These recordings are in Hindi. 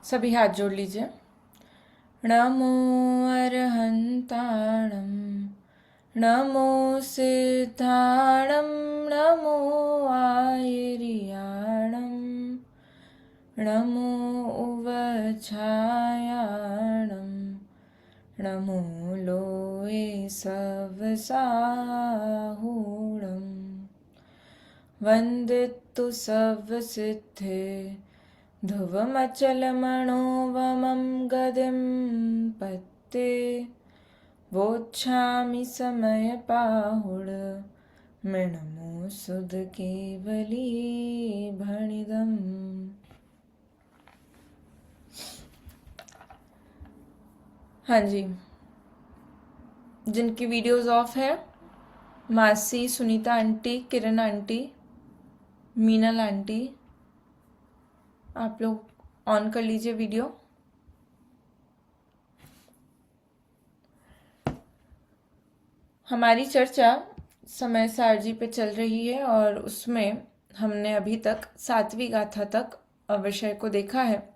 सभी हाथ जोड़ लीजिए। नमो अरहंताणं, नमो सिद्धाणं, नमो आयर्याणं, नमो उवछायाणं, नमो लोये सवसाहूणम्। वन्दितु सवसिद्धे ध्रुवमचलमणोवमं गदिं पत्ते, वोच्छामि समयपाहुड मृणमो सुधकेवली भणिदम्। हाँ जी, जिनकी वीडियोस ऑफ है, मासी, सुनीता आंटी, किरण आंटी, मीनल आंटी, आप लोग ऑन कर लीजिए वीडियो। हमारी चर्चा समय सारजी पे चल रही है और उसमें हमने अभी तक 7वीं गाथा तक विषय को देखा है।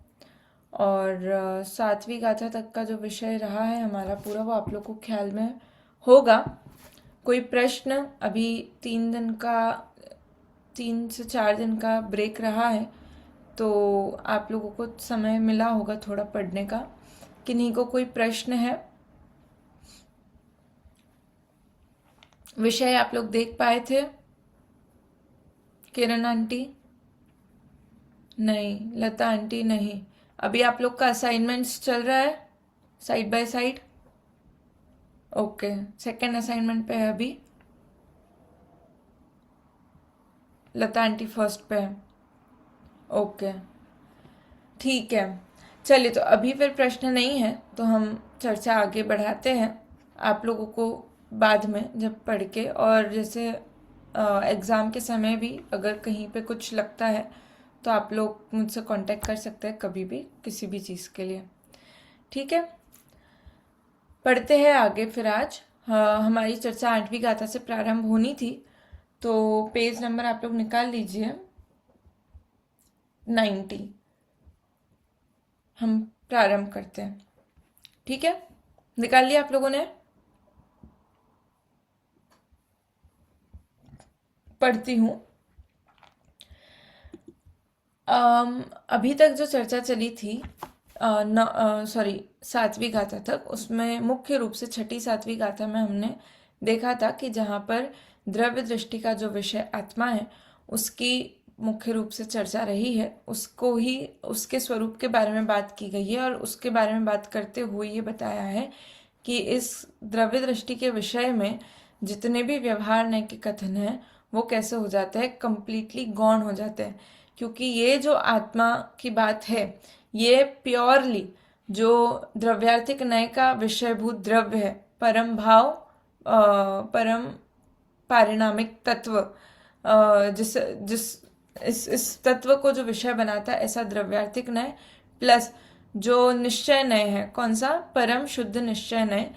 और 7वीं गाथा तक का जो विषय रहा है हमारा पूरा, वो आप लोग को ख्याल में होगा। कोई प्रश्न? अभी 3 से 4 दिन का ब्रेक रहा है, तो आप लोगों को समय मिला होगा थोड़ा पढ़ने का। किन्हीं को कोई प्रश्न है? विषय आप लोग देख पाए थे? किरण आंटी नहीं, लता आंटी नहीं। अभी आप लोग का असाइनमेंट्स चल रहा है side by side? Okay, second assignment पे है अभी। लता आंटी फर्स्ट पे है। ओके, ठीक है। चलिए, तो अभी फिर प्रश्न नहीं है तो हम चर्चा आगे बढ़ाते हैं। आप लोगों को बाद में जब पढ़ के, और जैसे एग्ज़ाम के समय भी अगर कहीं पे कुछ लगता है तो आप लोग मुझसे कांटेक्ट कर सकते हैं कभी भी, किसी भी चीज़ के लिए। ठीक है, पढ़ते हैं आगे फिर। आज हमारी चर्चा 8वीं गाथा से प्रारंभ होनी थी, तो पेज नंबर आप लोग निकाल लीजिए, 90। हम प्रारंभ करते हैं। ठीक है, निकाल लिया आप लोगों ने? पढ़ती हूँ। अभी तक जो चर्चा चली थी, 7वीं गाथा तक, उसमें मुख्य रूप से 6ठी 7वीं गाथा में हमने देखा था कि जहाँ पर द्रव्य दृष्टि का जो विषय आत्मा है उसकी मुख्य रूप से चर्चा रही है, उसको ही, उसके स्वरूप के बारे में बात की गई है। और उसके बारे में बात करते हुए ये बताया है कि इस द्रव्य दृष्टि के विषय में जितने भी व्यवहार नय के कथन हैं वो कैसे हो जाते हैं, कंप्लीटली गौण हो जाते हैं। क्योंकि ये जो आत्मा की बात है, ये प्योरली जो द्रव्यार्थिक नय का विषयभूत द्रव्य है, परम भाव, परम पारिणामिक तत्व, जिस जिस इस तत्व को जो विषय बनाता है, ऐसा द्रव्यार्थिक नय प्लस जो निश्चय नय है, कौन सा? परम शुद्ध निश्चय नय,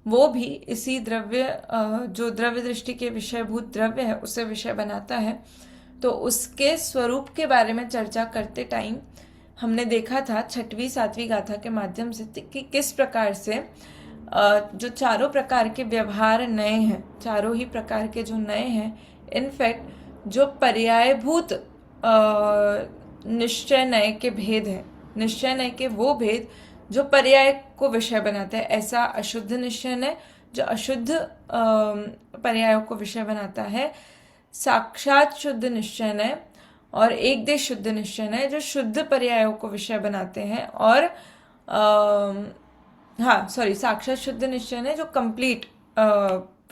वो भी इसी द्रव्य, जो द्रव्य दृष्टि के विषयभूत द्रव्य है उसे विषय बनाता है। तो उसके स्वरूप के बारे में चर्चा करते टाइम हमने देखा था 6वीं 7वीं गाथा के माध्यम से कि किस प्रकार से जो चारों प्रकार के व्यवहार नए हैं, चारों ही प्रकार के जो नए हैं, इनफैक्ट जो पर्यायभूत निश्चय नय के भेद हैं, निश्चय नय के वो भेद जो पर्याय को विषय बनाते हैं। ऐसा अशुद्ध निश्चय नय जो अशुद्ध पर्यायों को विषय बनाता है, साक्षात शुद्ध निश्चय नय और एक देश शुद्ध निश्चय नय जो शुद्ध पर्यायों को विषय बनाते हैं। और साक्षात शुद्ध निश्चय नय जो कंप्लीट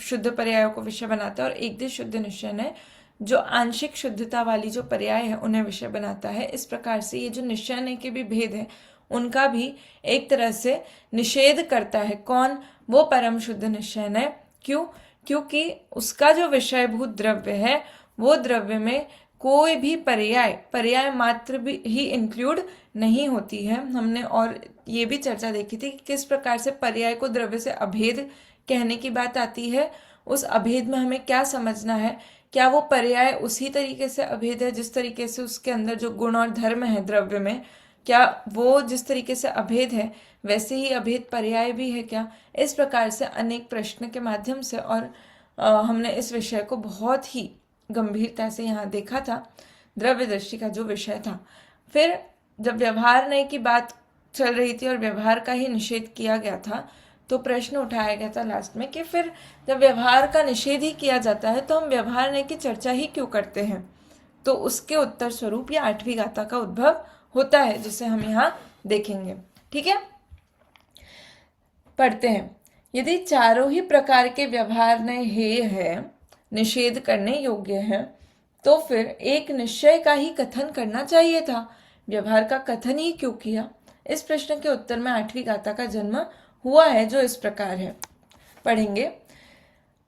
शुद्ध पर्यायों को विषय बनाता है, और एक देश शुद्ध निश्चय नय जो आंशिक शुद्धता वाली जो पर्याय है उन्हें विषय बनाता है। इस प्रकार से ये जो निश्चय नय के भी भेद है उनका भी एक तरह से निषेध करता है। कौन? वो परम शुद्ध निश्चय नय। क्यों? क्योंकि उसका जो विषयभूत द्रव्य है वो द्रव्य में कोई भी पर्याय मात्र भी ही इंक्लूड नहीं होती है। हमने और ये भी चर्चा देखी थी कि किस प्रकार से पर्याय को द्रव्य से अभेद कहने की बात आती है। उस अभेद में हमें क्या समझना है? क्या वो पर्याय उसी तरीके से अभेद है जिस तरीके से उसके अंदर जो गुण और धर्म है द्रव्य में, क्या वो जिस तरीके से अभेद है वैसे ही अभेद पर्याय भी है क्या? इस प्रकार से अनेक प्रश्न के माध्यम से और हमने इस विषय को बहुत ही गंभीरता से यहाँ देखा था, द्रव्य दृष्टि का जो विषय था। फिर जब व्यवहार नय की बात चल रही थी और व्यवहार का ही निषेध किया गया था, तो प्रश्न उठाया गया था लास्ट में कि फिर जब व्यवहार का निषेध ही किया जाता है तो हम व्यवहार नय की चर्चा ही क्यों करते हैं? तो उसके उत्तर स्वरूप ये 8वीं गाथा का उद्भव होता है, जिसे हम यहाँ देखेंगे। ठीक है, पढ़ते हैं। यदि चारों ही प्रकार के व्यवहार नय हेय है, निषेध करने योग्य है, तो फिर एक निश्चय का ही कथन करना चाहिए था। व्यवहार का कथन ही क्यों किया? इस प्रश्न के उत्तर में 8वीं गाथा का जन्म हुआ है, जो इस प्रकार है। पढ़ेंगे।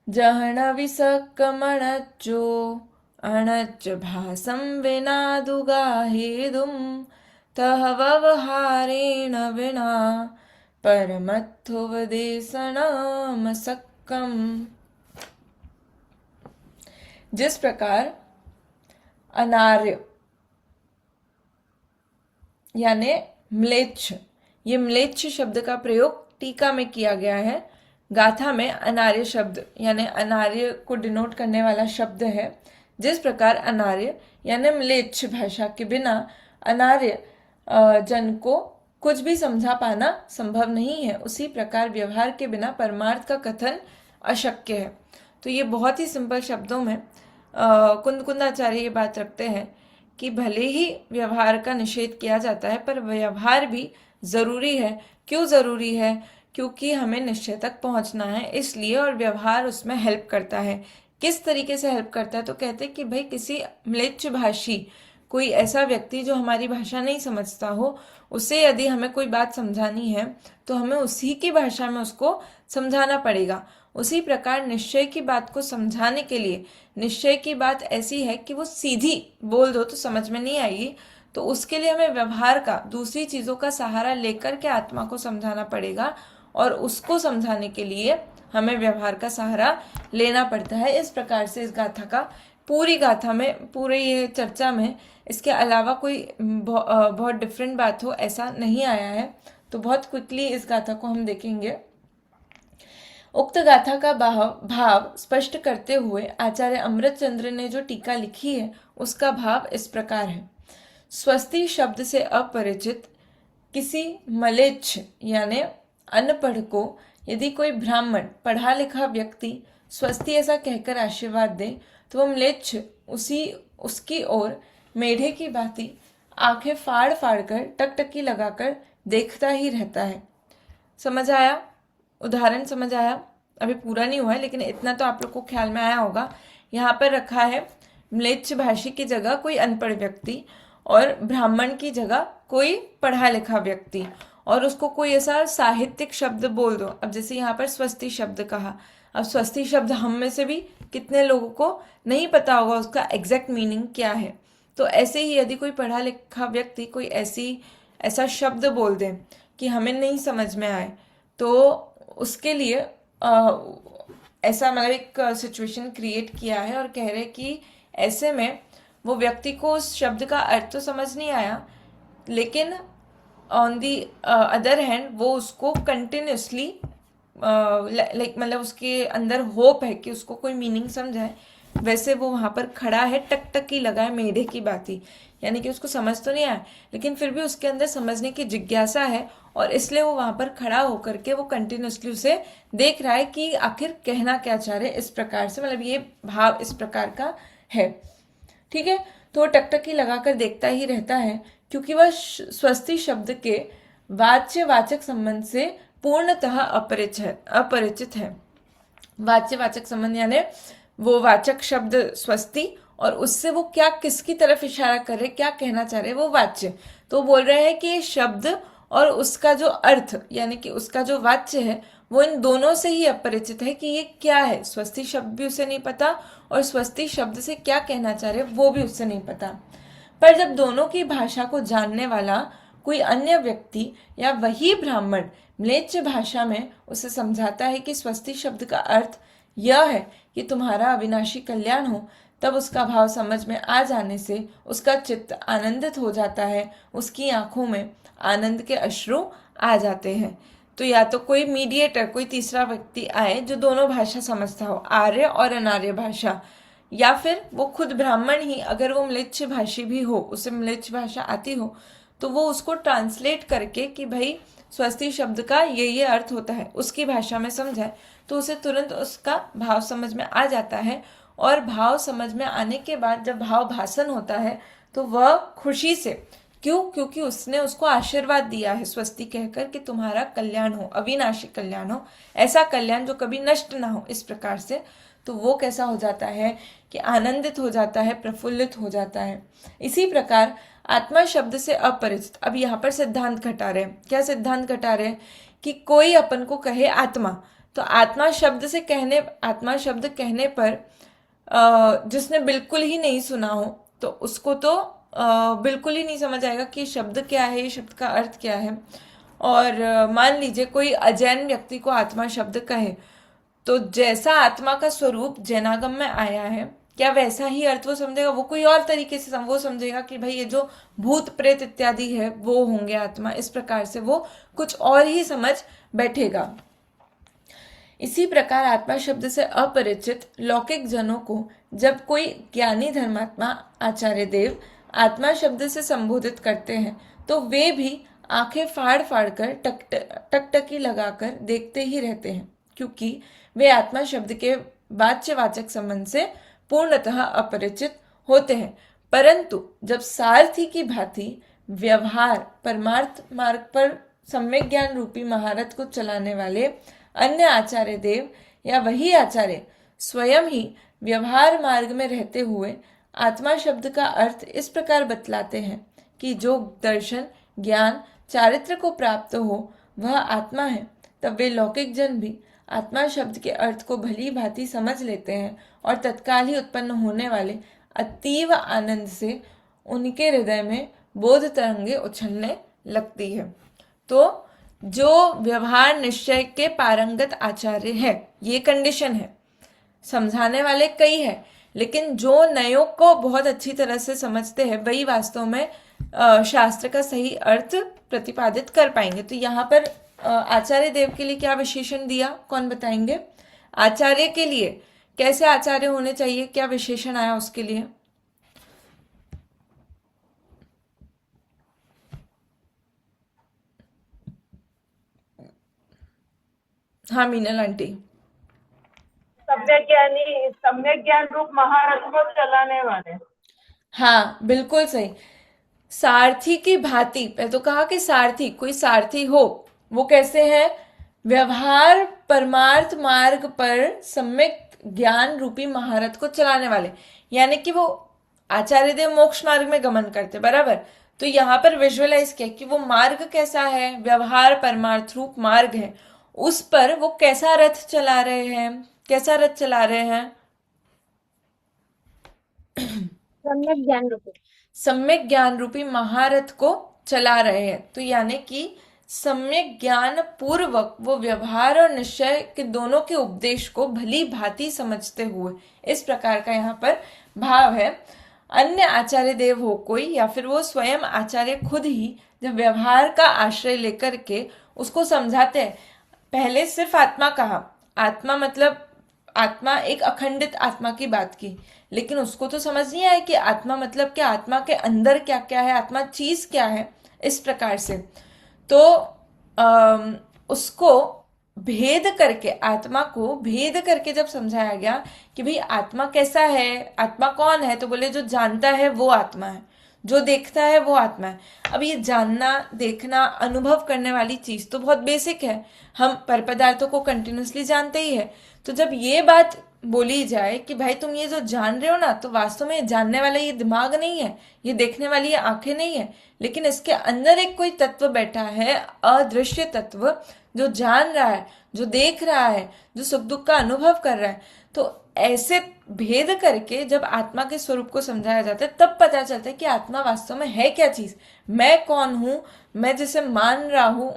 जहण विसकमणज्जो अणज्ज भासं विनादुगाहेदुं तह व्यवहारेण विना परमत्थोपदेशनमसक्कम्। जिस प्रकार अनार्य यानी म्लेच्छ, ये म्लेच्छ शब्द का प्रयोग टीका में किया गया है। गाथा में अनार्य शब्द यानी अनार्य को डिनोट करने वाला शब्द है। जिस प्रकार अनार्य यानी म्लेच्छ भाषा के बिना अनार्य जन को कुछ भी समझा पाना संभव नहीं है, उसी प्रकार व्यवहार के बिना परमार्थ का कथन अशक्य है। तो ये बहुत ही सिंपल शब्दों में कुंद-कुंदाचार्य ये बात रखते हैं कि भले ही व्यवहार का निषेध किया जाता है, पर व्यवहार भी जरूरी है। क्यों जरूरी है? क्योंकि हमें निश्चय तक पहुंचना है, इसलिए। और व्यवहार उसमें हेल्प करता है। किस तरीके से हेल्प करता है? तो कहते हैं कि भाई किसी म्लेच्छ भाषी, कोई ऐसा व्यक्ति जो हमारी भाषा नहीं समझता हो, उसे यदि हमें कोई बात समझानी है तो हमें उसी की भाषा में उसको समझाना पड़ेगा। उसी प्रकार निश्चय की बात को समझाने के लिए, निश्चय की बात ऐसी है कि वो सीधी बोल दो तो समझ में नहीं आएगी, तो उसके लिए हमें व्यवहार का, दूसरी चीजों का सहारा लेकर के आत्मा को समझाना पड़ेगा, और उसको समझाने के लिए हमें व्यवहार का सहारा लेना पड़ता है। इस प्रकार से इस गाथा का, पूरी गाथा में, पूरे ये चर्चा में इसके अलावा कोई बहुत डिफरेंट बात हो ऐसा नहीं आया है। तो बहुत क्विकली इस गाथा को हम देखेंगे। उक्त गाथा का भाव स्पष्ट करते हुए आचार्य अमृतचंद्र ने जो टीका लिखी है उसका भाव इस प्रकार है। स्वस्ति शब्द से अपरिचित किसी मलेच्छ यानी अनपढ़ को यदि कोई ब्राह्मण पढ़ा लिखा व्यक्ति स्वस्ति ऐसा कहकर आशीर्वाद दे, तो वह म्लेच्छ उसकी ओर मेढे की भांति आंखें फाड़ फाड़ कर, टकटकी लगाकर देखता ही रहता है। समझ आया? उदाहरण समझ आया? अभी पूरा नहीं हुआ है, लेकिन इतना तो आप लोग को ख्याल में आया होगा। यहाँ पर रखा है म्लेच्छ भाषी की जगह कोई अनपढ़ व्यक्ति, और ब्राह्मण की जगह कोई पढ़ा लिखा व्यक्ति, और उसको कोई ऐसा साहित्यिक शब्द बोल दो। अब जैसे यहाँ पर स्वस्ति शब्द कहा, अब स्वस्ति शब्द हम में से भी कितने लोगों को नहीं पता होगा उसका एग्जैक्ट मीनिंग क्या है। तो ऐसे ही यदि कोई पढ़ा लिखा व्यक्ति कोई ऐसा शब्द बोल दे कि हमें नहीं समझ में आए, तो उसके लिए ऐसा मतलब एक सिचुएशन क्रिएट किया है और कह रहे कि ऐसे में वो व्यक्ति को उस शब्द का अर्थ तो समझ नहीं आया, लेकिन ऑन दी अदर हैंड वो उसको कंटिन्यूसली मतलब उसके अंदर होप है कि उसको कोई मीनिंग समझाए, वैसे वो वहाँ पर खड़ा है, टकटकी लगाए मेढे की बाती, यानी कि उसको समझ तो नहीं आया लेकिन फिर भी उसके अंदर समझने की जिज्ञासा है, और इसलिए वो वहाँ पर खड़ा होकर के वो कंटिन्यूसली उसे देख रहा है कि आखिर कहना क्या चाह रहे। इस प्रकार से मतलब ये भाव इस प्रकार का है। ठीक है, तो वो टकटकी लगाकर देखता ही रहता है, क्योंकि वह स्वस्ति शब्द के वाच्य वाचक संबंध से पूर्णतः अपरिचित है। वाच्य वाचक संबंध यानी वो वाचक शब्द स्वस्ति, और उससे वो क्या, किसकी तरफ इशारा कर रहे, क्या कहना चाह रहे, वो वाच्य। तो बोल रहे हैं कि शब्द और उसका जो अर्थ यानी कि उसका जो वाच्य है वो इन दोनों से ही अपरिचित है कि ये क्या है। स्वस्ति शब्द भी उसे नहीं पता और स्वस्ति शब्द से क्या कहना चाह रहे वो भी उससे नहीं पता। पर जब दोनों की भाषा को जानने वाला कोई अन्य व्यक्ति या वही ब्राह्मण म्लेच्छ भाषा में उसे समझाता है कि स्वस्ति शब्द का अर्थ यह है कि तुम्हारा अविनाशी कल्याण हो, तब उसका भाव समझ में आ जाने से उसका चित्त आनंदित हो जाता है, उसकी आंखों में आनंद के अश्रु आ जाते हैं। तो या तो कोई मीडिएटर, कोई तीसरा व्यक्ति आए जो दोनों भाषा समझता हो, आर्य और अनार्य भाषा, या फिर वो खुद ब्राह्मण ही अगर वो म्लेच्छ भाषी भी हो, उसे म्लेच्छ भाषा आती हो, तो वो उसको ट्रांसलेट करके कि भाई स्वस्ति शब्द का ये अर्थ होता है, उसकी भाषा में समझाए, तो उसे तुरंत उसका भाव समझ में आ जाता है। और भाव समझ में आने के बाद जब भाव भाषण होता है तो वह खुशी से, क्यों, क्योंकि उसने उसको आशीर्वाद दिया है स्वस्ति कहकर कि तुम्हारा कल्याण हो, अविनाशी कल्याण हो, ऐसा कल्याण जो कभी नष्ट ना हो, इस प्रकार से। तो वो कैसा हो जाता है कि आनंदित हो जाता है, प्रफुल्लित हो जाता है। इसी प्रकार आत्मा शब्द से अपरिचित, अब यहाँ पर सिद्धांत घटा रहे हैं। क्या सिद्धांत घटा रहे हैं? कि कोई अपन को कहे आत्मा, तो आत्मा शब्द से कहने, आत्मा शब्द कहने पर जिसने बिल्कुल ही नहीं सुना हो तो उसको तो बिल्कुल ही नहीं समझ आएगा कि शब्द क्या है, ये शब्द का अर्थ क्या है। और मान लीजिए कोई अजैन व्यक्ति को आत्मा शब्द कहे, तो जैसा आत्मा का स्वरूप जैनागम में आया है, क्या वैसा ही अर्थ वो समझेगा? वो कोई और तरीके से वो समझेगा कि भाई ये जो भूत प्रेत इत्यादि है वो होंगे आत्मा, इस प्रकार से वो कुछ और ही समझ बैठेगा। इसी प्रकार आत्मा शब्द से अपरिचित लौकिक जनों को जब कोई ज्ञानी धर्मात्मा आचार्य देव आत्मा शब्द से संबोधित करते हैं तो वे भी आंखें फाड़ फाड़ कर टकटकी लगाकर देखते ही रहते हैं, क्योंकि वे आत्मा शब्द के वाच्यवाचक संबंध से पूर्णतः अपरिचित होते हैं। परंतु जब सारथी की भांति व्यवहार परमार्थ मार्ग पर सम्यक ज्ञान रूपी महारथ को चलाने वाले अन्य आचार्य देव या वही आचार्य स्वयं ही व्यवहार मार्ग में रहते हुए आत्मा शब्द का अर्थ इस प्रकार बतलाते हैं कि जो दर्शन ज्ञान चारित्र को प्राप्त हो वह आत्मा है, तब वे लौकिक जन भी आत्मा शब्द के अर्थ को भली भांति समझ लेते हैं और तत्काल ही उत्पन्न होने वाले अतीव आनंद से उनके हृदय में बोध तरंगे उछलने लगती है। तो जो व्यवहार निश्चय के पारंगत आचार्य है, ये कंडीशन है। समझाने वाले कई हैं, लेकिन जो नयों को बहुत अच्छी तरह से समझते हैं वही वास्तव में शास्त्र का सही अर्थ प्रतिपादित कर पाएंगे। तो यहाँ पर आचार्य देव के लिए क्या विशेषण दिया, कौन बताएंगे? आचार्य के लिए कैसे आचार्य होने चाहिए, क्या विशेषण आया उसके लिए? हाँ मीनल आंटी। सम्यक ज्ञान रूप महारथ को चलाने वाले। हाँ बिल्कुल सही। सारथी की भांति, मैं तो कहा कि सारथी, कोई सारथी हो, वो कैसे है? व्यवहार परमार्थ मार्ग पर सम्यक ज्ञान रूपी महारथ को चलाने वाले, यानी कि वो आचार्य देव मोक्ष मार्ग में गमन करते, बराबर। तो यहाँ पर विजुअलाइज किया कि वो मार्ग कैसा है, व्यवहार परमार्थ रूप मार्ग है, उस पर वो कैसा रथ चला रहे हैं, कैसा रथ चला रहे हैं? सम्यक ज्ञान रूपी, सम्यक ज्ञान रूपी महारथ को चला रहे हैं। तो यानी कि सम्यक ज्ञान पूर्वक वो व्यवहार और निश्चय के दोनों के उपदेश को भली भांति समझते हुए, इस प्रकार का यहाँ पर भाव है। अन्य आचार्य देव हो कोई, या फिर वो स्वयं आचार्य खुद ही जब व्यवहार का आश्रय लेकर के उसको समझाते हैं। पहले सिर्फ आत्मा कहा, आत्मा मतलब आत्मा एक अखंडित आत्मा की बात की, लेकिन उसको तो समझ नहीं आया कि आत्मा मतलब क्या, आत्मा के अंदर क्या क्या है, आत्मा चीज क्या है, इस प्रकार से। तो उसको भेद करके, आत्मा को भेद करके जब समझाया गया कि भाई आत्मा कैसा है, आत्मा कौन है, तो बोले जो जानता है वो आत्मा है, जो देखता है वो आत्मा है। अब ये जानना देखना अनुभव करने वाली चीज तो बहुत बेसिक है, हम पर पदार्थों को कंटिन्यूसली जानते ही है। तो जब ये बात बोली जाए कि भाई तुम ये जो जान रहे हो ना, तो वास्तव में जानने वाला ये दिमाग नहीं है, ये देखने वाली ये आंखें नहीं है, लेकिन इसके अंदर एक कोई तत्व बैठा है, अदृश्य तत्व, जो जान रहा है, जो देख रहा है, जो सुख दुख का अनुभव कर रहा है। तो ऐसे भेद करके जब आत्मा के स्वरूप को समझाया जाता है तब पता चलता है कि आत्मा वास्तव में है क्या चीज, मैं कौन हूं, मैं जिसे मान रहा हूं,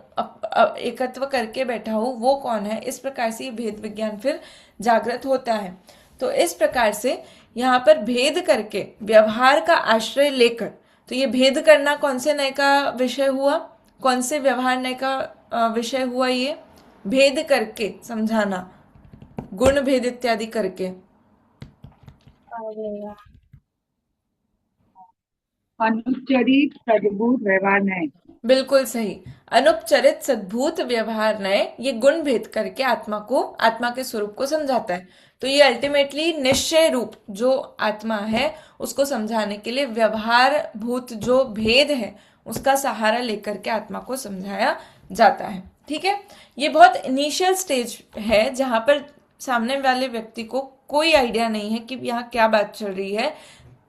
एकत्व करके बैठा हूं, वो कौन है। इस प्रकार से ये भेद विज्ञान फिर जागृत होता है। तो इस प्रकार से यहाँ पर भेद करके व्यवहार का आश्रय लेकर, तो ये भेद करना कौन से नय का विषय हुआ, कौन से व्यवहार नय का विषय हुआ, ये भेद करके समझाना, गुण भेद इत्यादि करके। अनुचरित सद्भूत व्यवहार नय। बिल्कुल सही। अनुपचरित सद्भूत व्यवहार नय ये गुण भेद करके आत्मा को, आत्मा के स्वरूप को समझाता है। तो ये अल्टीमेटली निश्चय रूप जो आत्मा है उसको समझाने के लिए व्यवहार भूत जो भेद है उसका सहारा लेकर के आत्मा को समझाया जाता है। ठीक है, ये बहुत इनिशियल स्टेज है जहां पर सामने वाले व्यक्ति को कोई आइडिया नहीं है कि यहाँ क्या बात चल रही है,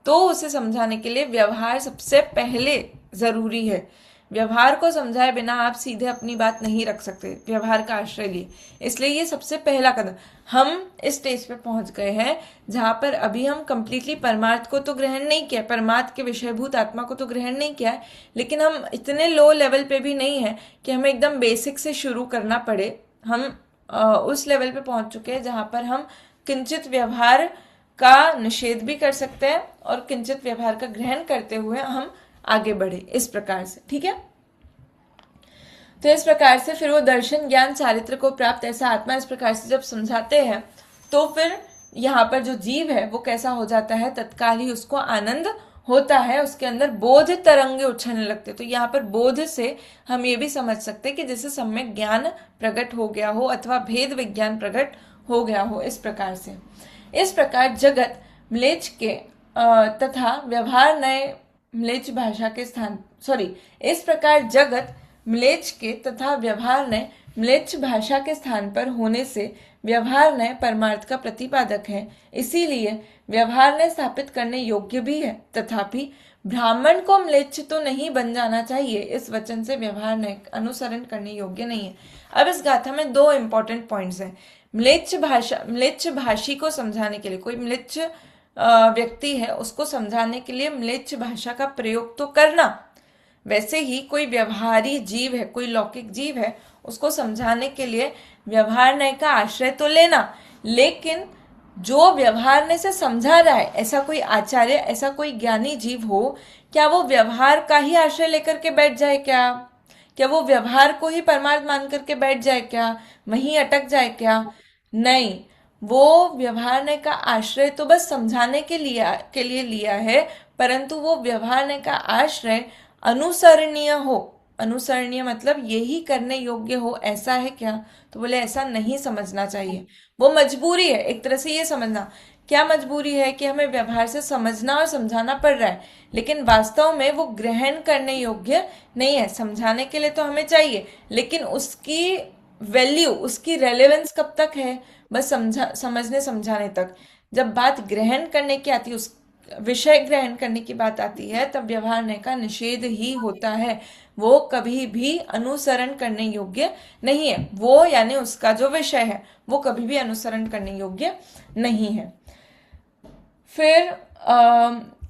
तो उसे समझाने के लिए व्यवहार सबसे पहले जरूरी है। व्यवहार को समझाए बिना आप सीधे अपनी बात नहीं रख सकते, व्यवहार का आश्रय लिए। इसलिए ये सबसे पहला कदम। हम इस स्टेज पे पहुंच गए हैं जहां पर अभी हम कंप्लीटली परमार्थ को तो ग्रहण नहीं किया, परमार्थ के विषयभूत आत्मा को तो ग्रहण नहीं किया है, लेकिन हम इतने लो लेवल पे भी नहीं है कि हमें एकदम बेसिक से शुरू करना पड़े। हम उस लेवल पे पहुंच चुके हैं जहां पर हम किंचित व्यवहार का निषेध भी कर सकते हैं और किंचित व्यवहार का ग्रहण करते हुए हम आगे बढ़े, इस प्रकार से। ठीक है, तो इस प्रकार से फिर वो दर्शन ज्ञान चारित्र को प्राप्त ऐसा आत्मा इस प्रकार से जब समझाते हैं तो फिर यहाँ पर जो जीव है वो कैसा हो जाता है, तत्काल ही उसको आनंद होता है, उसके अंदर बोध तरंगे उछलने लगते। तो यहाँ पर बोध से हम ये भी समझ सकते हैं कि जैसे सम्यक ज्ञान प्रकट हो गया हो अथवा भेद विज्ञान प्रकट हो गया हो, इस प्रकार से। इस प्रकार जगत म्लेच्छ के तथा व्यवहार नए म्लेच्छ भाषा के स्थान, इस प्रकार जगत म्लेच्छ के तथा व्यवहार नए म्लेच्छ भाषा के स्थान पर होने से व्यवहार नए परमार्थ का प्रतिपादक है, इसीलिए व्यवहार नए स्थापित करने योग्य भी है। तथापि ब्राह्मण को म्लेच्छ तो नहीं बन जाना चाहिए, इस वचन से व्यवहार नए अनुसरण करने योग्य नहीं है। अब इस गाथा में दो इंपॉर्टेंट पॉइंट्स हैं। म्लेच्छ भाषी को समझाने के लिए, कोई म्लेच्छ व्यक्ति है उसको समझाने के लिए म्लेच्छ भाषा का प्रयोग तो करना, वैसे ही कोई व्यवहारी जीव है, कोई लौकिक जीव है, उसको समझाने के लिए व्यवहार नय का आश्रय तो लेना, लेकिन जो व्यवहार नय से समझा रहा है ऐसा कोई आचार्य, ऐसा कोई ज्ञानी जीव हो, क्या वो व्यवहार का ही आश्रय लेकर के बैठ जाए क्या वो व्यवहार को ही परमार्थ मान करके बैठ जाए क्या, वहीं अटक जाए क्या? नहीं, वो व्यवहार नय का आश्रय तो बस समझाने के लिए लिया है, परंतु वो व्यवहार नय का आश्रय अनुसरणीय हो। अनुसरणीय मतलब यही करने योग्य हो, ऐसा है क्या? तो बोले ऐसा नहीं समझना चाहिए, वो मजबूरी है। एक तरह से ये समझना, क्या मजबूरी है कि हमें व्यवहार से समझना और समझाना पड़ रहा है, लेकिन वास्तव में वो ग्रहण करने योग्य नहीं है। समझाने के लिए तो हमें चाहिए, लेकिन उसकी वैल्यू, उसकी रेलेवेंस कब तक है? बस समझने समझाने तक। जब बात ग्रहण करने की आती है, उस विषय ग्रहण करने की बात आती है, तब व्यवहार नय का निषेध ही होता है। वो कभी भी अनुसरण करने योग्य नहीं है, वो यानी उसका जो विषय है वो कभी भी अनुसरण करने योग्य नहीं है। फिर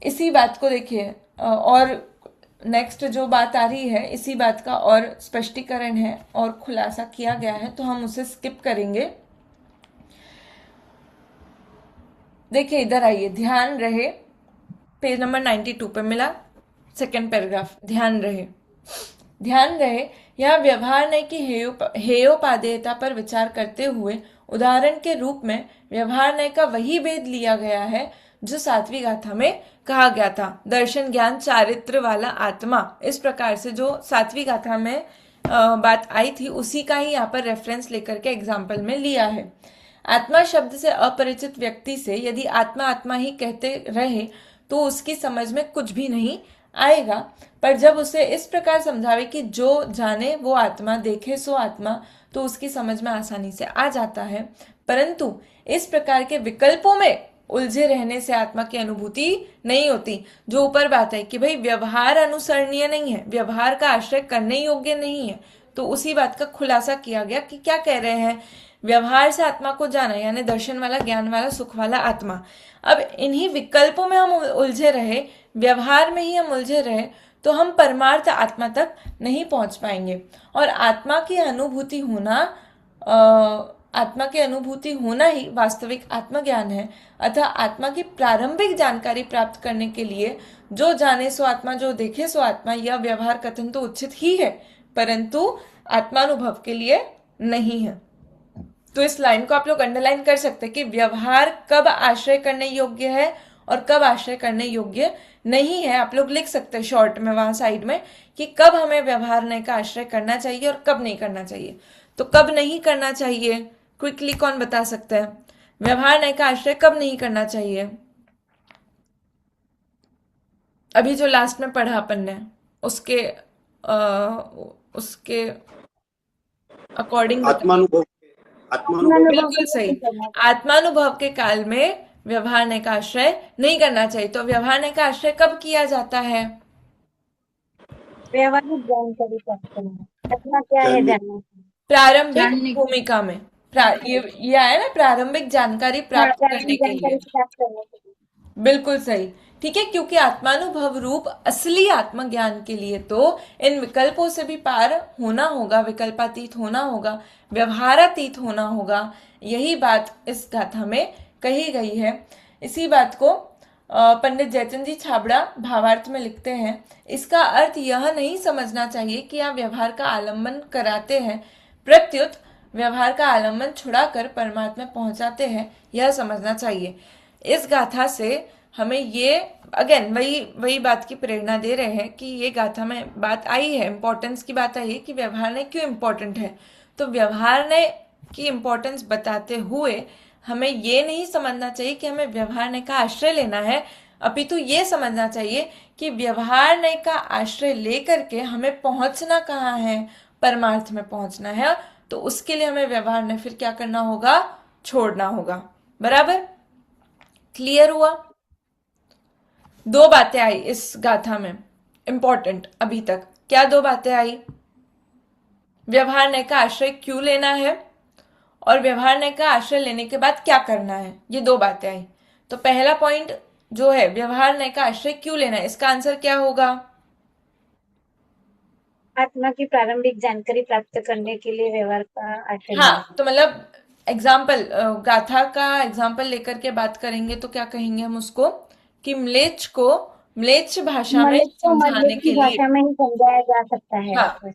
इसी बात को देखिए, और नेक्स्ट जो बात आ रही है इसी बात का और स्पष्टीकरण है और खुलासा किया गया है, तो हम उसे स्किप करेंगे। देखिए इधर आइए, ध्यान रहे, पेज नंबर 92 पे मिला, सेकंड पैराग्राफ। ध्यान रहे यह व्यवहार नय की हेयोपादेयता पर विचार करते हुए उदाहरण के रूप में व्यवहार नय का वही भेद लिया गया है जो सातवीं गाथा में कहा गया था, दर्शन ज्ञान चारित्र वाला आत्मा। इस प्रकार से जो सातवीं गाथा में बात आई थी उसी का ही यहाँ पर रेफरेंस लेकर के एग्जाम्पल में लिया है। आत्मा शब्द से अपरिचित व्यक्ति से यदि आत्मा आत्मा ही कहते रहे तो उसकी समझ में कुछ भी नहीं आएगा, पर जब उसे इस प्रकार समझावे कि जो जाने वो आत्मा, देखे सो आत्मा, तो उसकी समझ में आसानी से आ जाता है। परंतु इस प्रकार के विकल्पों में उलझे रहने से आत्मा की अनुभूति नहीं होती। जो ऊपर बात है कि भाई व्यवहार अनुसरणीय नहीं है, व्यवहार का आश्रय करने योग्य नहीं है, तो उसी बात का खुलासा किया गया कि क्या कह रहे हैं, व्यवहार से आत्मा को जाना यानी दर्शन वाला, ज्ञान वाला, सुख वाला आत्मा। अब इन्हीं विकल्पों में हम उलझे रहे, व्यवहार में ही हम उलझे रहे, तो हम परमार्थ आत्मा तक नहीं पहुंच पाएंगे। और आत्मा की अनुभूति होना, आत्मा की अनुभूति होना ही वास्तविक आत्मज्ञान है। अतः आत्मा की प्रारंभिक जानकारी प्राप्त करने के लिए जो जाने सो आत्मा, जो देखे सो आत्मा, यह व्यवहार कथन तो उचित ही है, परंतु आत्मानुभव के लिए नहीं है। तो इस लाइन को आप लोग अंडरलाइन कर सकते हैं कि व्यवहार कब आश्रय करने योग्य है और कब आश्रय करने योग्य नहीं है। आप लोग लिख सकते हैं शॉर्ट में वहां साइड में कि कब हमें व्यवहार नय का आश्रय करना चाहिए और कब नहीं करना चाहिए। तो कब नहीं करना चाहिए, क्विकली कौन बता सकता है? व्यवहार नय का आश्रय कब नहीं करना चाहिए? अभी जो लास्ट में पढ़ा अपन ने उसके उसके अकॉर्डिंग आत्मानुभव आत्मानुभव बिल्कुल सही। आत्मानुभव के काल में व्यवहार नय का आश्रय नहीं करना चाहिए। तो व्यवहार नय का आश्रय कब किया जाता है? व्यवहारिक जानकारी प्राप्त करना, आत्मा क्या है जानना। प्रारंभिक भूमिका में ये आया ना, प्रारंभिक जानकारी प्राप्त करने के लिए। प्राप्त करने के लिए बिल्कुल सही, ठीक है। क्योंकि आत्मानुभव रूप असली आत्मज्ञान के लिए तो इन विकल्पों से भी पार होना होगा, विकल्पातीत होना होगा, व्यवहारातीत होना होगा। यही बात इस गाथा में कही गई है। इसी बात को पंडित जयचंद जी छाबड़ा भावार्थ में लिखते हैं, इसका अर्थ यह नहीं समझना चाहिए कि आप व्यवहार का आलम्बन कराते हैं, प्रत्युत व्यवहार का आलम्बन छुड़ाकर परमात्मा पहुंचाते हैं, यह समझना चाहिए। इस गाथा से हमें ये अगेन वही बात की प्रेरणा दे रहे हैं कि ये गाथा में बात आई है, इंपॉर्टेंस की बात आई है कि व्यवहार नय क्यों इंपॉर्टेंट है। तो व्यवहार नय की इंपॉर्टेंस बताते हुए हमें ये नहीं समझना चाहिए कि हमें व्यवहार नय का आश्रय लेना है, अपितु ये समझना चाहिए कि व्यवहार नय का आश्रय लेकर के हमें पहुंचना कहाँ है, परमार्थ में पहुंचना है। तो उसके लिए हमें व्यवहार नय फिर क्या करना होगा, छोड़ना होगा। बराबर, क्लियर हुआ? दो बातें आई इस गाथा में इंपॉर्टेंट अभी तक। क्या दो बातें आई? व्यवहार नय का आश्रय क्यों लेना है और व्यवहार नय का आश्रय लेने के बाद क्या करना है, ये दो बातें आई। तो पहला पॉइंट जो है व्यवहार नय का आश्रय क्यों लेना है, इसका आंसर क्या होगा? आत्मा की प्रारंभिक जानकारी प्राप्त करने के लिए व्यवहार का आश्रय। हाँ, तो मतलब एग्जाम्पल, गाथा का एग्जाम्पल लेकर के बात करेंगे तो क्या कहेंगे हम उसको कि म्लेच्छ को म्लेच्छ भाषा में समझाने के लिए, भाषा में ही समझाया जा सकता है। हाँ,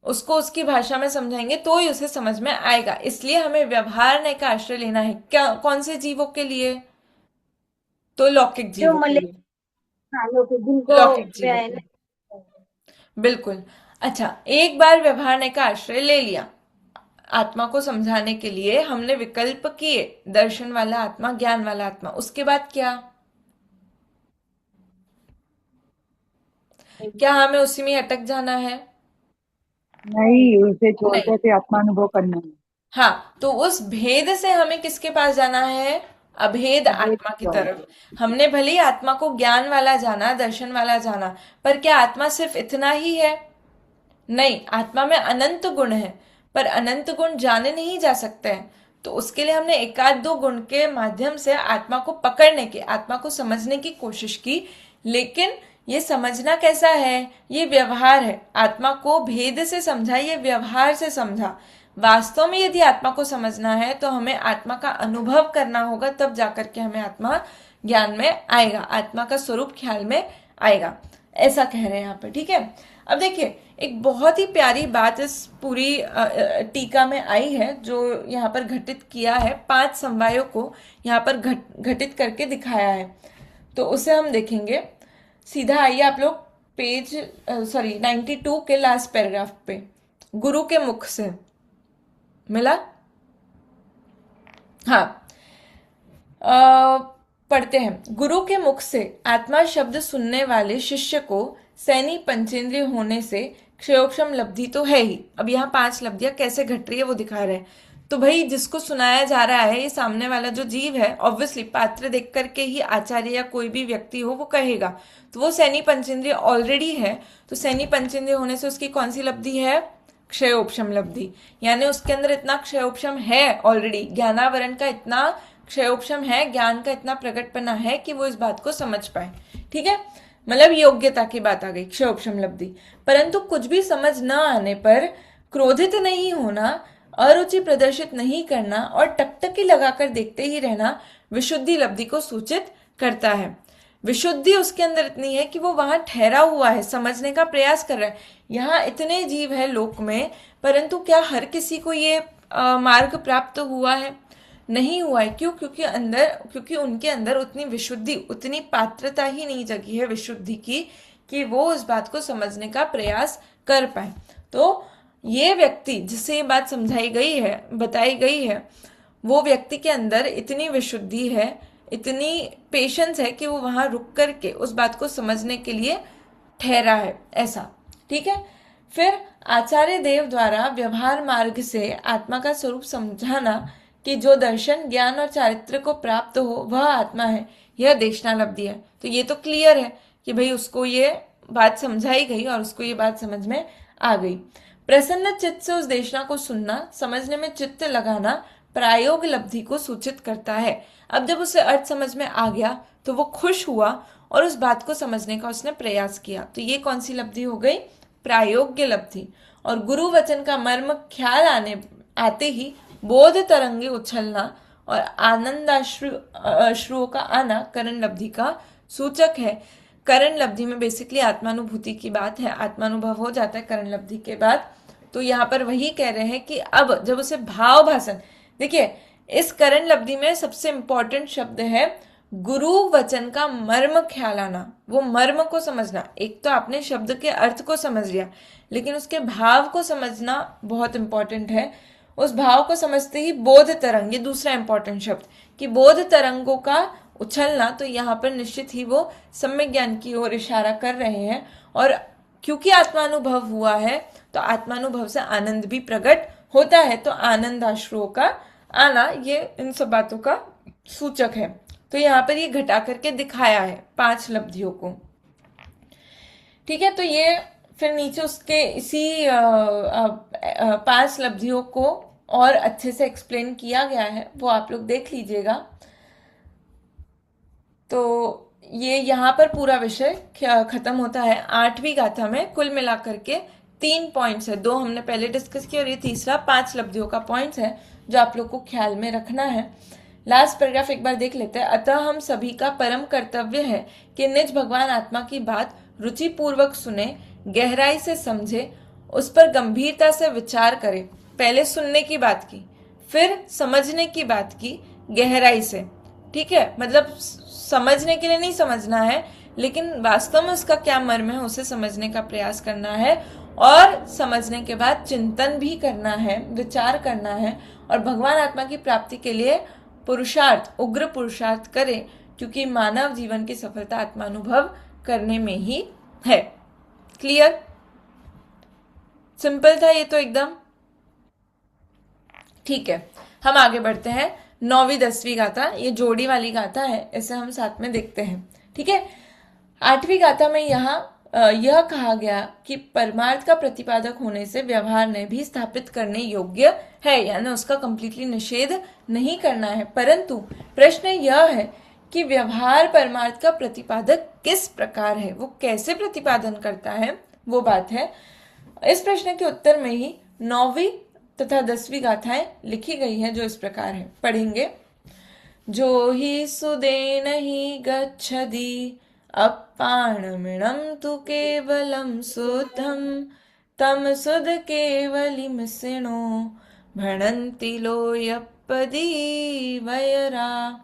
उसको उसकी भाषा में समझाएंगे तो ही उसे समझ में आएगा। इसलिए हमें व्यवहार नय का आश्रय लेना है। क्या, कौन से जीवों के लिए? तो लौकिक जीवों के लिए, लौकिक जीवों के लिए। बिल्कुल। अच्छा, एक बार व्यवहार नय का आश्रय ले लिया, आत्मा को समझाने के लिए हमने विकल्प किए, दर्शन वाला आत्मा, ज्ञान वाला आत्मा, उसके बाद क्या? क्या हमें उसी में अटक जाना है? नहीं, उसे छोड़ के आत्मानुभव करना है। हाँ, तो उस भेद से हमें किसके पास जाना है? अभेद आत्मा की तरफ। हमने भले ही आत्मा को ज्ञान वाला जाना, दर्शन वाला जाना, पर क्या आत्मा सिर्फ इतना ही है? नहीं, आत्मा में अनंत गुण है, पर अनंत गुण जाने नहीं जा सकते हैं। तो उसके लिए हमने एकाध दो गुण के माध्यम से आत्मा को पकड़ने की, आत्मा को समझने की कोशिश की। लेकिन ये समझना कैसा है? ये व्यवहार है। आत्मा को भेद से समझा, ये व्यवहार से समझा। वास्तव में यदि आत्मा को समझना है तो हमें आत्मा का अनुभव करना होगा, तब जाकर के हमें आत्मा ज्ञान में आएगा, आत्मा का स्वरूप ख्याल में आएगा। ऐसा कह रहे हैं यहाँ पर, ठीक है। अब देखिए, एक बहुत ही प्यारी बात इस पूरी टीका में आई है, जो यहाँ पर घटित किया है, 5 समवायों को यहाँ पर घटित करके दिखाया है। तो उसे हम देखेंगे। सीधा आइए आप लोग पेज 92 के लास्ट पैराग्राफ पे, गुरु के मुख से मिला। हाँ, पढ़ते हैं। गुरु के मुख से आत्मा शब्द सुनने वाले शिष्य को सैनी पंचेंद्रिय होने से क्षयोक्षम लब्धि तो है ही। अब यहाँ 5 लब्धियां कैसे घट रही है वो दिखा रहे हैं। तो भाई, जिसको सुनाया जा रहा है, ये सामने वाला जो जीव है, ऑब्वियसली पात्र देख करके ही आचार्य या कोई भी व्यक्ति हो वो कहेगा। तो वो सैनी पंचेंद्रिय ऑलरेडी है। तो सैनी पंचेंद्रिय होने से उसकी कौन सी लब्धि है? क्षयोपशम लब्धि। यानी उसके अंदर इतना क्षयोपशम है ऑलरेडी, ज्ञानावरण का इतना क्षयोपशम है, ज्ञान का इतना प्रकटपना है कि वो इस बात को समझ पाए। ठीक है, मतलब योग्यता की बात आ गई, क्षयोपशम लब्धि। परंतु कुछ भी समझ न आने पर क्रोधित नहीं होना, अरुचि प्रदर्शित नहीं करना और टकटकी लगाकर देखते ही रहना विशुद्धि लब्धि को सूचित करता है। विशुद्धि उसके अंदर इतनी है कि वो वहां ठहरा हुआ है, समझने का प्रयास कर रहा है। यहाँ इतने जीव है लोक में, परंतु क्या हर किसी को ये मार्ग प्राप्त हुआ है? नहीं हुआ है। क्यों? क्योंकि उनके अंदर उतनी विशुद्धि, उतनी पात्रता ही नहीं जगी है विशुद्धि की कि वो उस बात को समझने का प्रयास कर पाए। तो ये व्यक्ति जिससे ये बात समझाई गई है, बताई गई है, वो व्यक्ति के अंदर इतनी विशुद्धि है, इतनी पेशेंस है कि वो वहां रुक करके उस बात को समझने के लिए ठहरा है, ऐसा। ठीक है। फिर आचार्य देव द्वारा व्यवहार मार्ग से आत्मा का स्वरूप समझाना कि जो दर्शन, ज्ञान और चारित्र को प्राप्त हो वह आत्मा है, यह देशनालब्धि है। तो ये तो क्लियर है कि भाई उसको ये बात समझाई गई और उसको ये बात समझ में आ गई। प्रसन्न चित्त से उस देशना को सुनना, समझने में चित्त लगाना प्रायोग लब्धि को सूचित करता है। अब जब उसे अर्थ समझ में आ गया तो वो खुश हुआ और उस बात को समझने का उसने प्रयास किया। तो ये कौन सी लब्धि हो गई? प्रायोग्य लब्धि। और गुरु वचन का मर्म ख्याल आते ही बोध तरंगे उछलना और आनंदाश्रुओं का आना करण लब्धि का सूचक है। करण लब्धि में बेसिकली आत्मानुभूति की बात है, आत्मानुभव हो जाता है करण लब्धि के बाद। तो यहाँ पर वही कह रहे हैं कि अब जब उसे भाव भाषण, देखिए इस करण लब्धि में सबसे इंपॉर्टेंट शब्द है गुरु वचन का मर्म ख्याल आना, वो मर्म को समझना। एक तो आपने शब्द के अर्थ को समझ लिया, लेकिन उसके भाव को समझना बहुत इंपॉर्टेंट है। उस भाव को समझते ही बोध तरंग, ये दूसरा इंपॉर्टेंट शब्द, कि बोध तरंगों का उछलना। तो यहाँ पर निश्चित ही वो सम्यक ज्ञान की ओर इशारा कर रहे हैं। और क्योंकि आत्मानुभव हुआ है तो आत्मानुभव से आनंद भी प्रकट होता है, तो आनंद आश्रुओं का आना ये इन सब बातों का सूचक है। तो यहाँ पर ये घटा करके दिखाया है 5 लब्धियों को। ठीक है। तो ये फिर नीचे उसके इसी 5 लब्धियों को और अच्छे से एक्सप्लेन किया गया है, वो आप लोग देख लीजिएगा। तो ये यहाँ पर पूरा विषय खत्म होता है। 8वीं गाथा में कुल मिलाकर के 3 पॉइंट्स है, 2 हमने पहले डिस्कस किया और ये तीसरा 5 लब्धियों का पॉइंट्स है जो आप लोग को ख्याल में रखना है। लास्ट पैराग्राफ एक बार देख लेते हैं। अतः हम सभी का परम कर्तव्य है कि निज भगवान आत्मा की बात रुचि पूर्वक सुने, गहराई से समझे, उस पर गंभीरता से विचार करे। पहले सुनने की बात की, फिर समझने की बात की गहराई से। ठीक है, मतलब समझने के लिए नहीं समझना है, लेकिन वास्तव में उसका क्या मर्म है उसे समझने का प्रयास करना है। और समझने के बाद चिंतन भी करना है, विचार करना है, और भगवान आत्मा की प्राप्ति के लिए पुरुषार्थ, उग्र पुरुषार्थ करे, क्योंकि मानव जीवन की सफलता आत्मानुभव करने में ही है। क्लियर? सिंपल था ये तो एकदम। ठीक है, हम आगे बढ़ते हैं। 9वीं 10वीं गाथा, ये जोड़ी वाली गाथा है, इसे हम साथ में देखते हैं। ठीक है। 8वीं गाथा में यहाँ यह कहा गया कि परमार्थ का प्रतिपादक होने से व्यवहार ने भी स्थापित करने योग्य है, यानी उसका कंप्लीटली निषेध नहीं करना है। परंतु प्रश्न यह है कि व्यवहार परमार्थ का प्रतिपादक किस प्रकार है, वो कैसे प्रतिपादन करता है, वो बात है। इस प्रश्न के उत्तर में ही 9वीं तथा 10वीं गाथाएं लिखी गई हैं, जो इस प्रकार है। पढ़ेंगे। जो ही सुदेन ही गच्छति अपाणमिणं तु केवलं शुद्धं तम सुद केवलिमसिनो भणन्ति लोयपदी वयरा।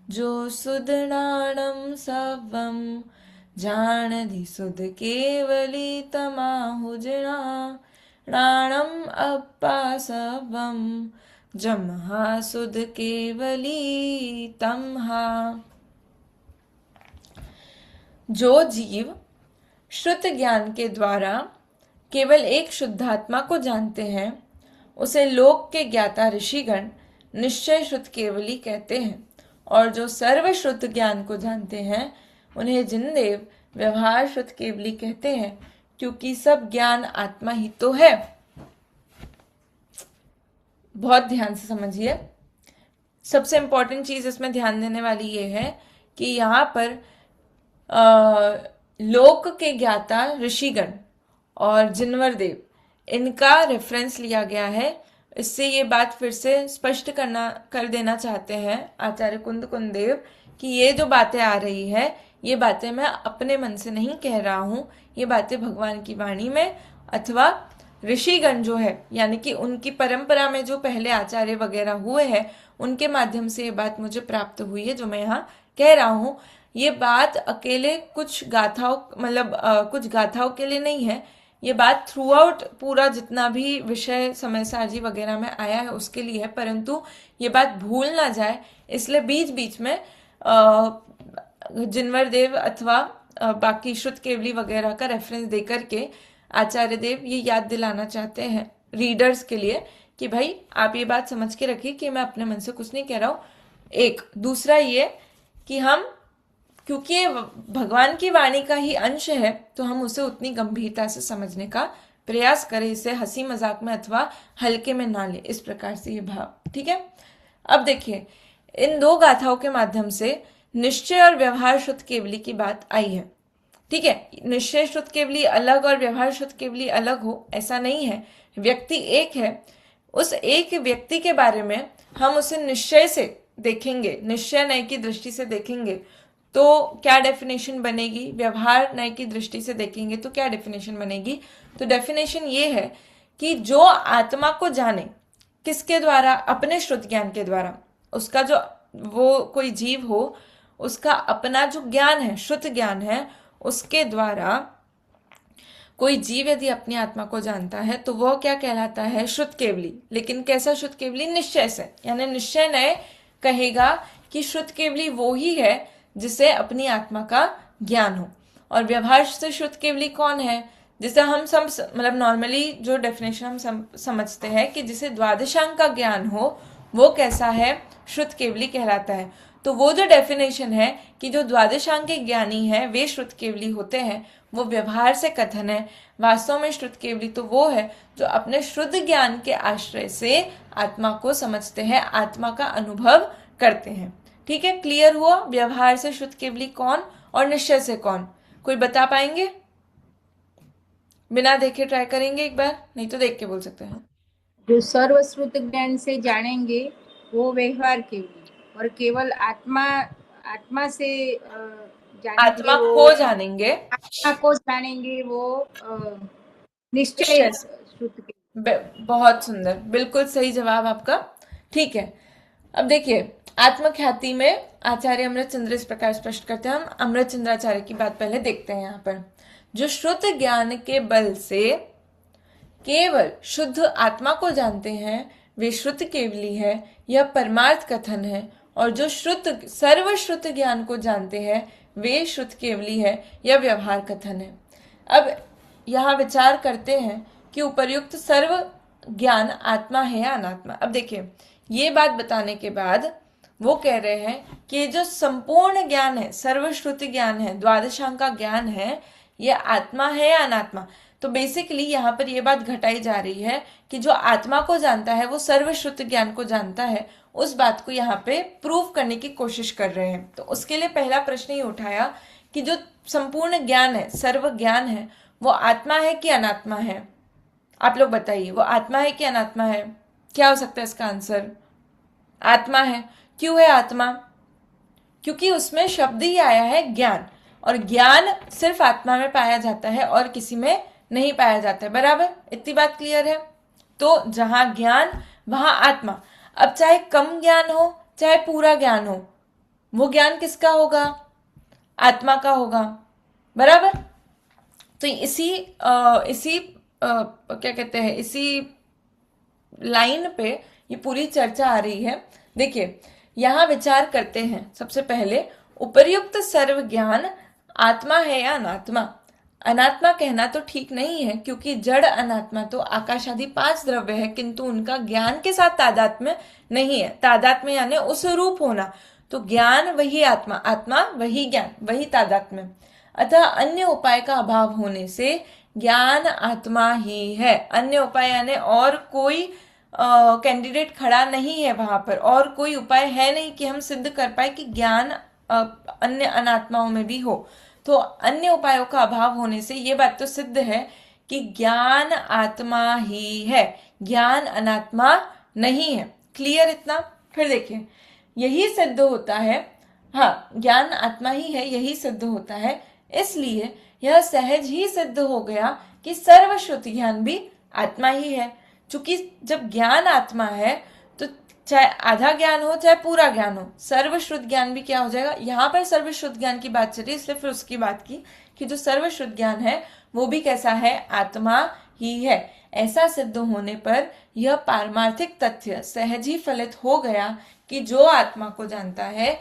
जो सुदनाणं सवं जानधि सुद केवली तमाहुजना नाणम अप्पा सवं जमहा सुद केवली तमहा। जो जीव श्रुत ज्ञान के द्वारा केवल एक शुद्धात्मा को जानते हैं, उसे लोक के ज्ञाता ऋषिगण निश्चय श्रुत केवली कहते हैं। और जो सर्वश्रुत ज्ञान को जानते हैं, उन्हें जिनदेव व्यवहार श्रुत केवली कहते हैं, क्योंकि सब ज्ञान आत्मा ही तो है। बहुत ध्यान से समझिए। सबसे इंपॉर्टेंट चीज इसमें ध्यान देने वाली ये है कि यहाँ पर लोक के ज्ञाता ऋषिगण और जिनवर देव, इनका रेफरेंस लिया गया है इससे ये बात फिर से स्पष्ट कर देना चाहते हैं आचार्य कुंद कुंदेव कि ये जो बातें आ रही है ये बातें मैं अपने मन से नहीं कह रहा हूँ, ये बातें भगवान की वाणी में अथवा ऋषिगण जो है यानी कि उनकी परंपरा में जो पहले आचार्य वगैरह हुए हैं उनके माध्यम से ये बात मुझे प्राप्त हुई है जो मैं यहाँ कह रहा हूँ। ये बात अकेले कुछ गाथाओं कुछ गाथाओं के लिए नहीं है, ये बात थ्रू आउट पूरा जितना भी विषय समय सारजी वगैरह में आया है उसके लिए है, परंतु ये बात भूल ना जाए इसलिए बीच बीच में जिनवर देव अथवा बाकी श्रुत केवली वगैरह का रेफरेंस देकर के आचार्य देव ये याद दिलाना चाहते हैं रीडर्स के लिए कि भाई आप ये बात समझ के रखिए कि मैं अपने मन से कुछ नहीं कह रहा हूँ। एक दूसरा ये कि हम क्योंकि ये भगवान की वाणी का ही अंश है तो हम उसे उतनी गंभीरता से समझने का प्रयास करें, इसे हंसी मजाक में अथवा हल्के में ना ले, इस प्रकार से ये भाव। ठीक है, अब देखिए इन दो गाथाओं के माध्यम से निश्चय और व्यवहार शुद्ध केवली की बात आई है। ठीक है, निश्चय शुद्ध केवली अलग और व्यवहार शुद्ध केवली अलग हो ऐसा नहीं है, व्यक्ति एक है। उस एक व्यक्ति के बारे में हम उसे निश्चय से देखेंगे, निश्चय नय की दृष्टि से देखेंगे तो क्या डेफिनेशन बनेगी, व्यवहार नय की दृष्टि से देखेंगे तो क्या डेफिनेशन बनेगी। तो डेफिनेशन ये है कि जो आत्मा को जाने किसके द्वारा, अपने श्रुत ज्ञान के द्वारा, उसका जो वो कोई जीव हो उसका अपना जो ज्ञान है श्रुत ज्ञान है उसके द्वारा कोई जीव यदि अपनी आत्मा को जानता है तो वह क्या कहलाता है, श्रुत केवली। लेकिन कैसा श्रुत केवली, निश्चय से, यानी निश्चय नय कहेगा कि श्रुत केवली वो ही है जिसे अपनी आत्मा का ज्ञान हो। और व्यवहार से श्रुत केवली कौन है, जिसे हम नॉर्मली जो डेफिनेशन हम समझते हैं कि जिसे द्वादशांग का ज्ञान हो वो कैसा है, श्रुत केवली कहलाता है। तो वो जो डेफिनेशन है कि जो द्वादशांग के ज्ञानी है वे श्रुत केवली होते हैं, वो व्यवहार से कथन है। वास्तव में श्रुत केवली तो वो है जो अपने शुद्ध ज्ञान के आश्रय से आत्मा को समझते हैं, आत्मा का अनुभव करते हैं। ठीक है, क्लियर हुआ व्यवहार से शुद्ध केवली कौन और निश्चय से कौन, कोई बता पाएंगे? बिना देखे ट्राई करेंगे एक बार, नहीं तो देख के बोल सकते हैं। जो सर्वश्रुत ज्ञान से जानेंगे वो व्यवहार केवली, और केवल आत्मा से आत्मा को जानेंगे, आत्मा को जानेंगे वो निश्चय श्रुत केवली। बहुत सुंदर, बिल्कुल सही जवाब आपका। ठीक है, अब देखिए आत्मख्याति में आचार्य अमृतचंद्र इस प्रकार स्पष्ट करते हैं। हम अमृतचंद्राचार्य की बात पहले देखते हैं। यहाँ पर जो श्रुत ज्ञान के बल से केवल शुद्ध आत्मा को जानते हैं वे श्रुत केवली है, यह परमार्थ कथन है। और जो सर्वश्रुत ज्ञान को जानते हैं वे श्रुत केवली है, यह व्यवहार कथन है। अब यहाँ विचार करते हैं कि उपर्युक्त सर्व ज्ञान आत्मा है या अनात्मा। अब देखिए ये बात बताने के बाद वो कह रहे हैं कि जो संपूर्ण ज्ञान है, सर्वश्रुत ज्ञान है, द्वादशांग का ज्ञान है, यह आत्मा है या अनात्मा। तो बेसिकली यहाँ पर यह बात घटाई जा रही है कि जो आत्मा को जानता है वो सर्वश्रुत ज्ञान को जानता है, उस बात को यहाँ पे प्रूव करने की कोशिश कर रहे हैं। तो उसके लिए पहला प्रश्न ये उठाया कि जो संपूर्ण ज्ञान है, सर्व ज्ञान है, वो आत्मा है कि अनात्मा है? आप लोग बताइए, वो आत्मा है कि अनात्मा है? क्या हो सकता है इसका आंसर? आत्मा है। क्यों है आत्मा? क्योंकि उसमें शब्द ही आया है ज्ञान, और ज्ञान सिर्फ आत्मा में पाया जाता है और किसी में नहीं पाया जाता है। बराबर, इतनी बात क्लियर है? तो जहां ज्ञान वहां आत्मा। अब चाहे कम ज्ञान हो चाहे पूरा ज्ञान हो, वो ज्ञान किसका होगा? आत्मा का होगा। बराबर, तो इसी लाइन पे ये पूरी चर्चा आ रही है। देखिए यहां विचार करते हैं सबसे पहले, उपर्युक्त सर्व ज्ञान आत्मा है या अनात्मा? अनात्मा कहना तो ठीक नहीं है क्योंकि जड़ अनात्मा तो आकाश आदि 5 द्रव्य है, किंतु उनका ज्ञान के साथ तादात्म्य नहीं है। तादात्म्य यानी उस रूप होना, तो ज्ञान वही आत्मा, आत्मा वही ज्ञान, वही तादात्म्य। अतः अन्य उपाय का अभाव होने से ज्ञान आत्मा ही है। अन्य उपाय यानी और कोई कैंडिडेट खड़ा नहीं है वहां पर, और कोई उपाय है नहीं कि हम सिद्ध कर पाए कि ज्ञान अन्य अनात्माओं में भी हो। तो अन्य उपायों का अभाव होने से ये बात तो सिद्ध है कि ज्ञान आत्मा ही है, ज्ञान अनात्मा नहीं है। क्लियर इतना? फिर देखिए, यही सिद्ध होता है, हाँ ज्ञान आत्मा ही है, यही सिद्ध होता है, इसलिए यह सहज ही सिद्ध हो गया कि सर्वश्रुत ज्ञान भी आत्मा ही है। चूंकि जब ज्ञान आत्मा है तो चाहे आधा ज्ञान हो चाहे पूरा ज्ञान हो, सर्वश्रुत ज्ञान भी क्या हो जाएगा। यहाँ पर सर्वश्रुत ज्ञान की बात चली, इसलिए फिर उसकी बात की कि जो सर्वश्रुत ज्ञान है वो भी कैसा है, आत्मा ही है। ऐसा सिद्ध होने पर यह पारमार्थिक तथ्य सहज ही फलित हो गया कि जो आत्मा को जानता है